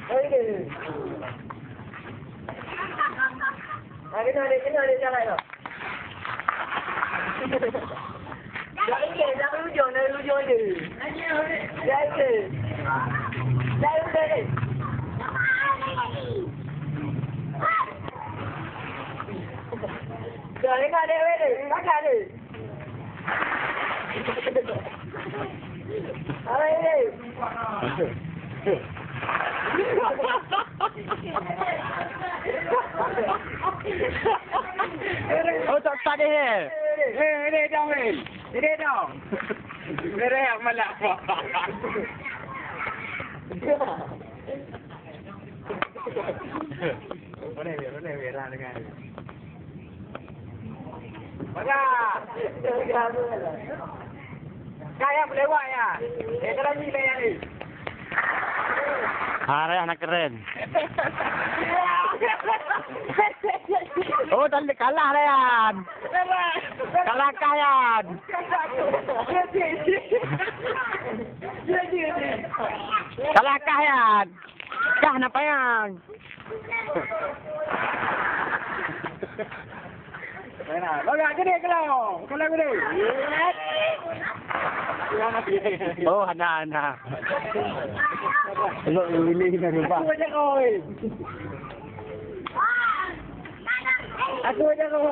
cái nơi đi ra đây rồi. Đấy kìa, ra cái vô này, vô đi. Đây kìa. Đây. Rồi đến đây đi, bắt ra đi. Ở đây đi. Oh, tak ada he. Ini dong ni. Ini dong. Ini yang malah. Mana dia ra dengan. Baga. Kaya boleh buat ya. Kalau ni dia ni. Hari anak keren. Oh, tadi kalah dah yan. Kalah kayan. Kalah kayan. Kah napa yang? Mana? Baga gede kalau. Kalau gede. Oh, anak. Ini kita lupa. Aku aja kau.